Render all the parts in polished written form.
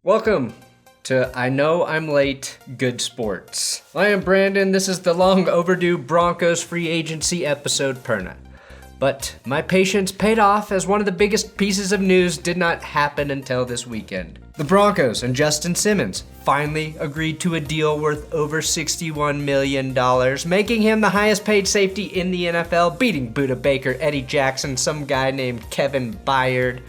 Welcome to I Know I'm Late Good Sports. I am Brandon. This is the long overdue Broncos free agency episode Perna. But my patience paid off as one of the biggest pieces of news did not happen until this weekend. The Broncos and Justin Simmons finally agreed to a deal worth over $61 million, making him the highest paid safety in the NFL, beating Buda Baker, Eddie Jackson, some guy named Kevin Byard,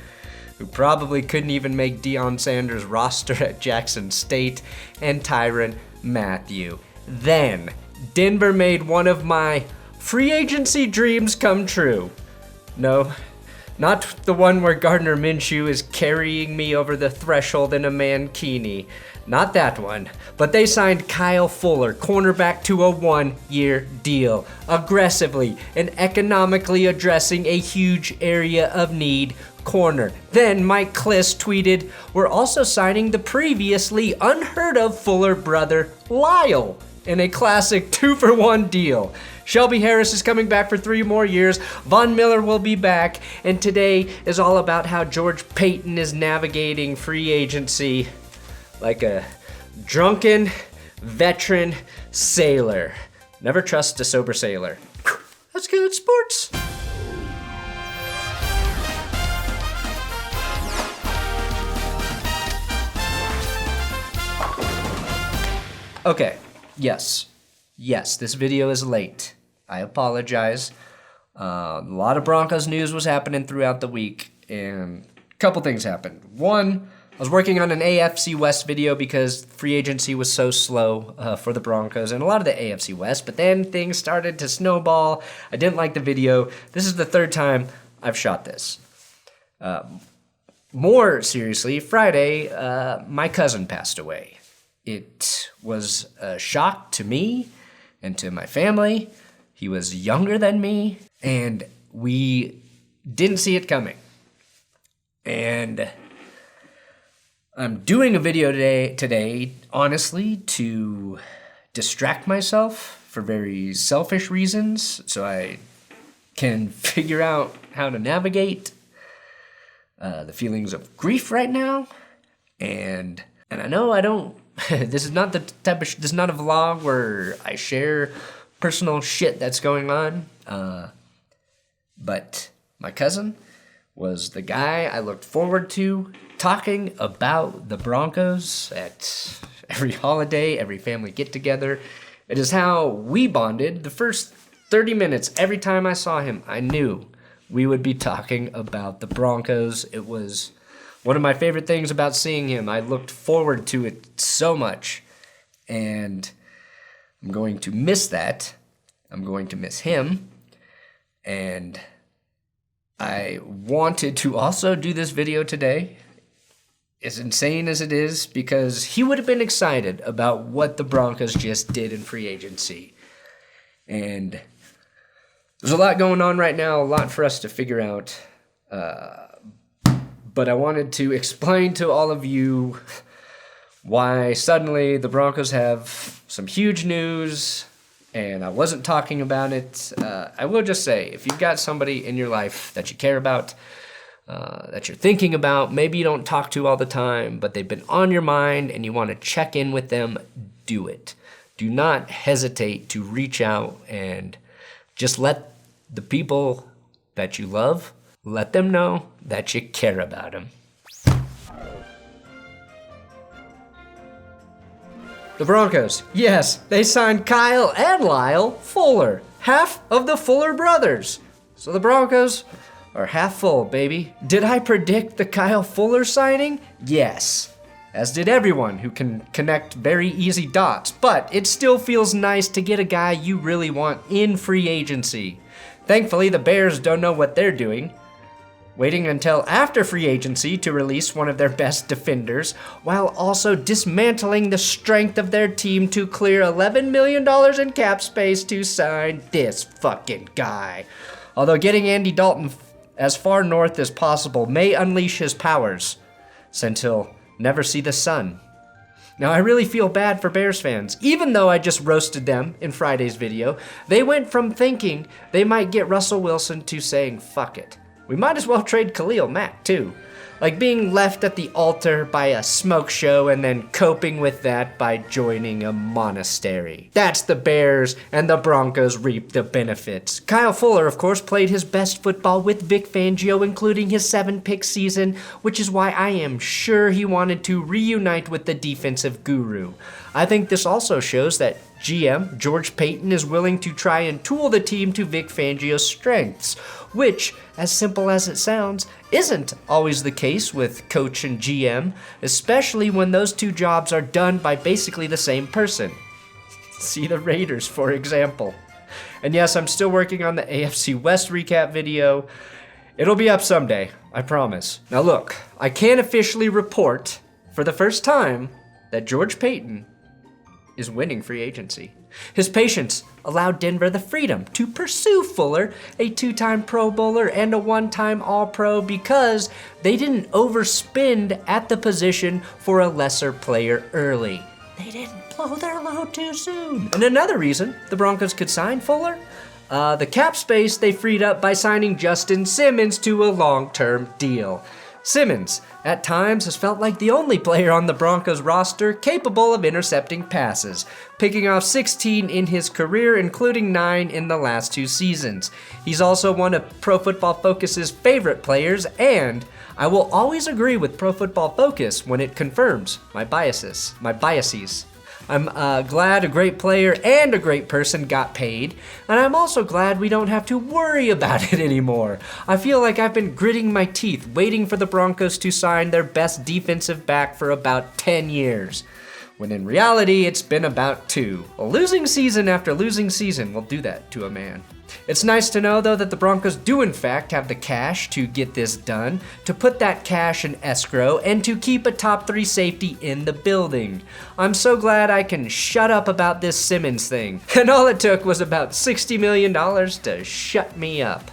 who probably couldn't even make Deion Sanders' roster at Jackson State, and Tyrann Mathieu. Then, Denver made one of my free agency dreams come true. No, not the one where Gardner Minshew is carrying me over the threshold in a mankini. Not that one. But they signed Kyle Fuller, cornerback, to a one-year deal, aggressively and economically addressing a huge area of need, corner. Then Mike Kliss tweeted, "We're also signing the previously unheard of Fuller brother, Lyle, in a classic 2-for-1 deal. Shelby Harris is coming back for 3 more years, Von Miller will be back, and today is all about how George Paton is navigating free agency like a drunken veteran sailor. Never trust a sober sailor." That's good sports. Okay, yes, this video is late. I apologize. A lot of Broncos news was happening throughout the week, and a couple things happened. One, I was working on an AFC West video because free agency was so slow for the Broncos and a lot of the AFC West, but then things started to snowball. I didn't like the video. This is the 3rd time I've shot this. More seriously, Friday, my cousin passed away. It was a shock to me and to my family. He was younger than me, and we didn't see it coming. And I'm doing a video today, honestly, to distract myself for very selfish reasons, so I can figure out how to navigate the feelings of grief right now. And I know I don't. This is not this is not a vlog where I share personal shit that's going on. But my cousin was the guy I looked forward to talking about the Broncos at every holiday, every family get-together. It is how we bonded. The first 30 minutes, every time I saw him, I knew we would be talking about the Broncos. It was one of my favorite things about seeing him. I looked forward to it so much, and I'm going to miss that. I'm going to miss him, and I wanted to also do this video today, as insane as it is, because he would have been excited about what the Broncos just did in free agency. And there's a lot going on right now, a lot for us to figure out. But I wanted to explain to all of you why suddenly the Broncos have some huge news, and I wasn't talking about it. I will just say, if you've got somebody in your life that you care about, that you're thinking about, maybe you don't talk to all the time, but they've been on your mind and you want to check in with them, do it. Do not hesitate to reach out and just let the people that you love, let them know that you care about them. The Broncos, yes, they signed Kyle and Lyle Fuller, half of the Fuller brothers. So the Broncos are half full, baby. Did I predict the Kyle Fuller signing? Yes, as did everyone who can connect very easy dots, but it still feels nice to get a guy you really want in free agency. Thankfully, the Bears don't know what they're doing, waiting until after free agency to release one of their best defenders, while also dismantling the strength of their team to clear $11 million in cap space to sign this fucking guy. Although getting Andy Dalton as far north as possible may unleash his powers, since he'll never see the sun. Now, I really feel bad for Bears fans. Even though I just roasted them in Friday's video, they went from thinking they might get Russell Wilson to saying, fuck it. We might as well trade Khalil Mack, too. Like being left at the altar by a smoke show and then coping with that by joining a monastery. That's the Bears, and the Broncos reap the benefits. Kyle Fuller, of course, played his best football with Vic Fangio, including his 7-pick season, which is why I am sure he wanted to reunite with the defensive guru. I think this also shows that GM George Paton is willing to try and tool the team to Vic Fangio's strengths, which, as simple as it sounds, isn't always the case with coach and GM, especially when those two jobs are done by basically the same person. See the Raiders, for example. And yes, I'm still working on the AFC West recap video. It'll be up someday, I promise. Now look, I can officially report, for the first time, that George Paton is winning free agency. His patience allowed Denver the freedom to pursue Fuller, a 2-time Pro Bowler and a 1-time All-Pro, because they didn't overspend at the position for a lesser player early. They didn't blow their load too soon. And another reason the Broncos could sign Fuller, the cap space they freed up by signing Justin Simmons to a long-term deal. Simmons, at times, has felt like the only player on the Broncos roster capable of intercepting passes, picking off 16 in his career, including 9 in the last 2 seasons. He's also one of Pro Football Focus's favorite players, and I will always agree with Pro Football Focus when it confirms my biases. I'm glad a great player and a great person got paid, and I'm also glad we don't have to worry about it anymore. I feel like I've been gritting my teeth waiting for the Broncos to sign their best defensive back for about 10 years, when in reality it's been about 2. A losing season after losing season will do that to a man. It's nice to know, though, that the Broncos do in fact have the cash to get this done, to put that cash in escrow, and to keep a top 3 safety in the building. I'm so glad I can shut up about this Simmons thing, and all it took was about $60 million to shut me up.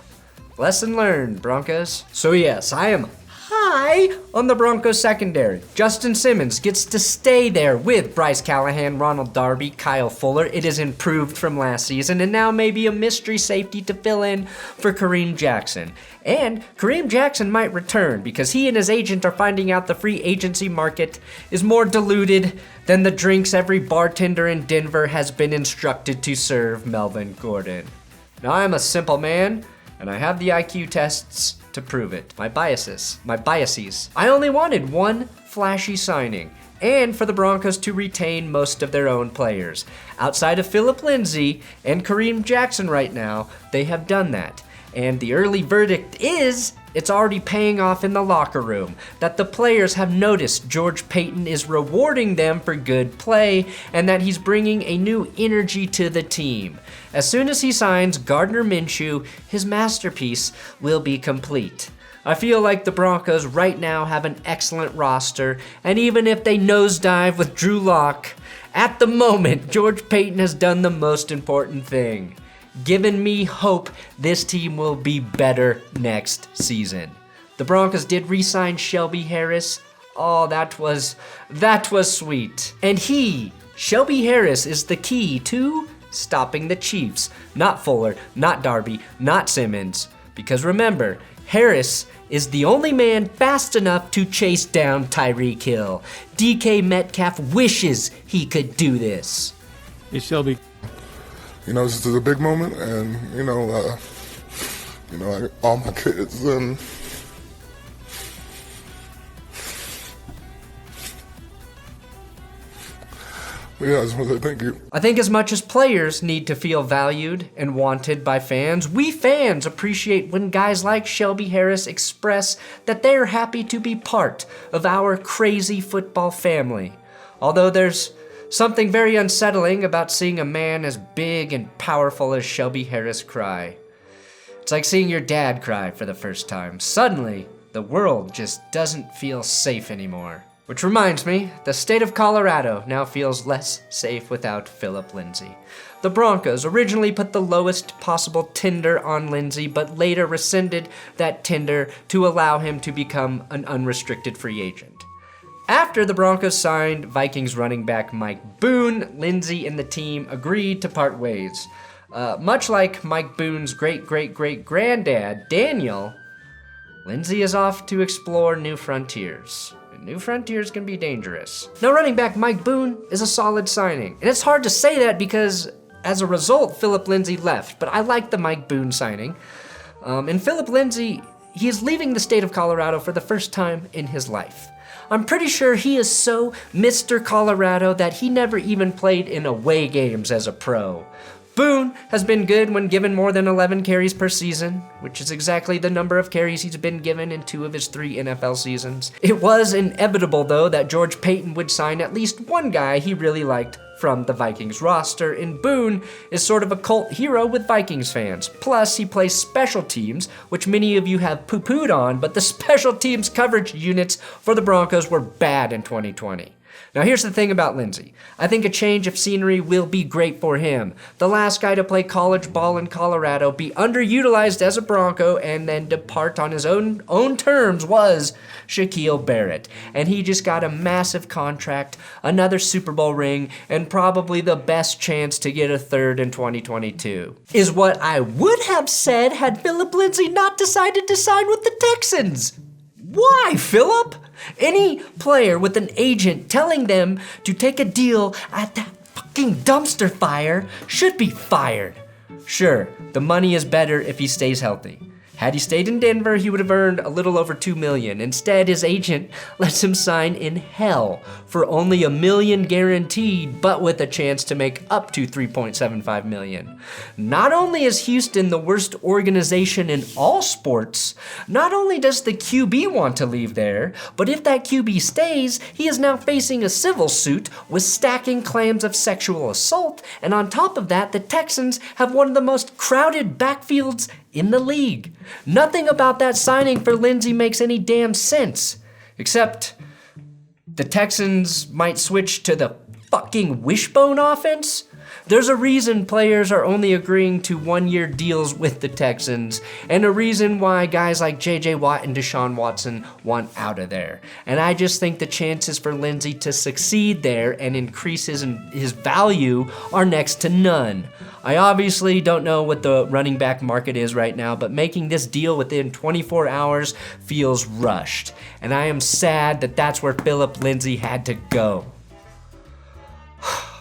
Lesson learned, Broncos. So yes, I am high on the Broncos secondary. Justin Simmons gets to stay there with Bryce Callahan, Ronald Darby, Kyle Fuller. It is improved from last season, and now maybe a mystery safety to fill in for Kareem Jackson. And Kareem Jackson might return because he and his agent are finding out the free agency market is more diluted than the drinks every bartender in Denver has been instructed to serve Melvin Gordon. Now I'm a simple man, and I have the IQ tests to prove it. My biases. I only wanted one flashy signing, and for the Broncos to retain most of their own players. Outside of Phillip Lindsay and Kareem Jackson right now, they have done that. And the early verdict is, it's already paying off in the locker room, that the players have noticed George Paton is rewarding them for good play, and that he's bringing a new energy to the team. As soon as he signs Gardner Minshew, his masterpiece will be complete. I feel like the Broncos right now have an excellent roster, and even if they nosedive with Drew Lock, at the moment, George Paton has done the most important thing. Given me hope this team will be better next season. The Broncos did re-sign Shelby Harris. Oh, that was sweet. And Shelby Harris, is the key to stopping the Chiefs. Not Fuller, not Darby, not Simmons. Because remember, Harris is the only man fast enough to chase down Tyreek Hill. DK Metcalf wishes he could do this. Hey, Shelby. This is a big moment, and, all my kids, and yeah, I just want to say thank you. I think as much as players need to feel valued and wanted by fans, we fans appreciate when guys like Shelby Harris express that they are happy to be part of our crazy football family. Although there's something very unsettling about seeing a man as big and powerful as Shelby Harris cry. It's like seeing your dad cry for the first time. Suddenly, the world just doesn't feel safe anymore. Which reminds me, the state of Colorado now feels less safe without Phillip Lindsay. The Broncos originally put the lowest possible tender on Lindsay, but later rescinded that tender to allow him to become an unrestricted free agent. After the Broncos signed Vikings running back Mike Boone, Lindsay and the team agreed to part ways. Much like Mike Boone's great-great-great-granddad, Daniel, Lindsay is off to explore new frontiers. New frontiers can be dangerous. Now, running back Mike Boone is a solid signing. And it's hard to say that because as a result, Phillip Lindsay left, but I like the Mike Boone signing. And Phillip Lindsay, he is leaving the state of Colorado for the first time in his life. I'm pretty sure he is so Mr. Colorado that he never even played in away games as a pro. Boone has been good when given more than 11 carries per season, which is exactly the number of carries he's been given in 2 of his 3 NFL seasons. It was inevitable, though, that George Paton would sign at least one guy he really liked from the Vikings roster, and Boone is sort of a cult hero with Vikings fans. Plus, he plays special teams, which many of you have poo-pooed on, but the special teams coverage units for the Broncos were bad in 2020. Now here's the thing about Lindsay. I think a change of scenery will be great for him. The last guy to play college ball in Colorado, be underutilized as a Bronco, and then depart on his own terms was Shaquille Barrett. And he just got a massive contract, another Super Bowl ring, and probably the best chance to get a third in 2022. Is what I would have said had Phillip Lindsay not decided to sign with the Texans. Why, Phillip? Any player with an agent telling them to take a deal at that fucking dumpster fire should be fired. Sure, the money is better if he stays healthy. Had he stayed in Denver, he would have earned a little over $2 million. Instead, his agent lets him sign in hell for only $1 million guaranteed, but with a chance to make up to $3.75 million. Not only is Houston the worst organization in all sports, not only does the QB want to leave there, but if that QB stays, he is now facing a civil suit with stacking claims of sexual assault, and on top of that, the Texans have one of the most crowded backfields in the league. Nothing about that signing for Lindsay makes any damn sense. Except the Texans might switch to the fucking wishbone offense? There's a reason players are only agreeing to 1-year deals with the Texans, and a reason why guys like J.J. Watt and Deshaun Watson want out of there. And I just think the chances for Lindsay to succeed there and increase his value are next to none. I obviously don't know what the running back market is right now, but making this deal within 24 hours feels rushed. And I am sad that that's where Phillip Lindsay had to go.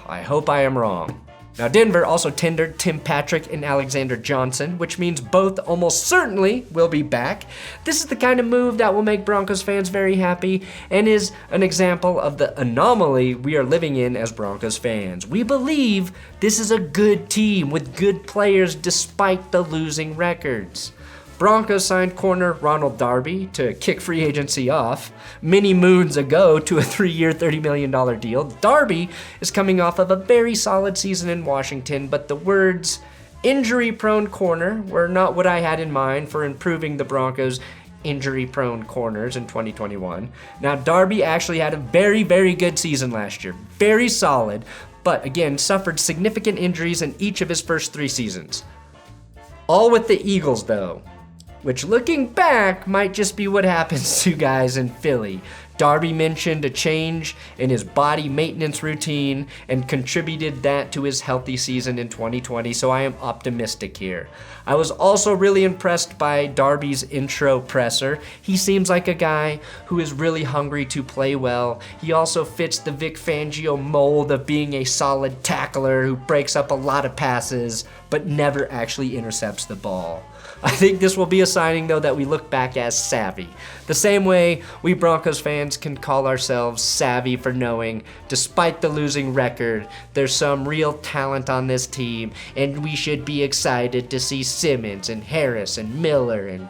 I hope I am wrong. Now, Denver also tendered Tim Patrick and Alexander Johnson, which means both almost certainly will be back. This is the kind of move that will make Broncos fans very happy and is an example of the anomaly we are living in as Broncos fans. We believe this is a good team with good players despite the losing records. Broncos signed corner Ronald Darby to kick free agency off many moons ago to a 3-year, $30 million deal. Darby is coming off of a very solid season in Washington, but the words injury-prone corner were not what I had in mind for improving the Broncos' injury-prone corners in 2021. Now, Darby actually had a very, very good season last year. Very solid, but again, suffered significant injuries in each of his first 3 seasons. All with the Eagles, though, which looking back might just be what happens to guys in Philly. Darby mentioned a change in his body maintenance routine and contributed that to his healthy season in 2020, so I am optimistic here. I was also really impressed by Darby's intro presser. He seems like a guy who is really hungry to play well. He also fits the Vic Fangio mold of being a solid tackler who breaks up a lot of passes but never actually intercepts the ball. I think this will be a signing, though, that we look back as savvy. The same way we Broncos fans can call ourselves savvy for knowing, despite the losing record, there's some real talent on this team, and we should be excited to see Simmons and Harris and Miller and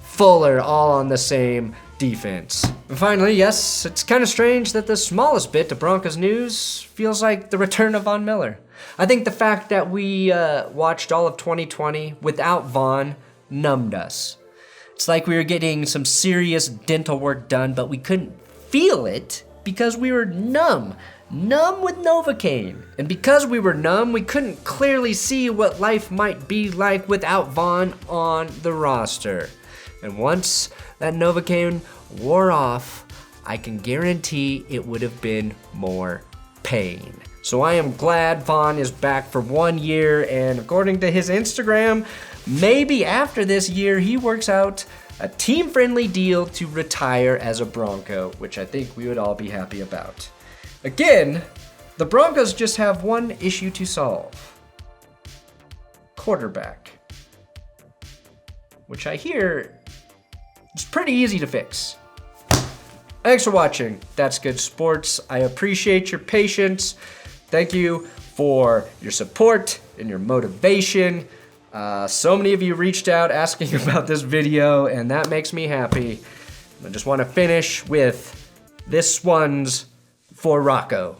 Fuller all on the same defense. And finally, yes, it's kind of strange that the smallest bit of Broncos news feels like the return of Von Miller. I think the fact that we watched all of 2020 without Von numbed us. It's like we were getting some serious dental work done, but we couldn't feel it because we were numb with Novocaine. And because we were numb, we couldn't clearly see what life might be like without Von on the roster. And once that Novocaine wore off, I can guarantee it would have been more pain. So I am glad Von is back for 1 year, and according to his Instagram, maybe after this year he works out a team-friendly deal to retire as a Bronco, which I think we would all be happy about. Again, the Broncos just have one issue to solve. Quarterback. Which I hear is pretty easy to fix. Thanks for watching. That's Good Sports. I appreciate your patience. Thank you for your support and your motivation. So many of you reached out asking about this video, and that makes me happy. I just want to finish with this one's for Rocco.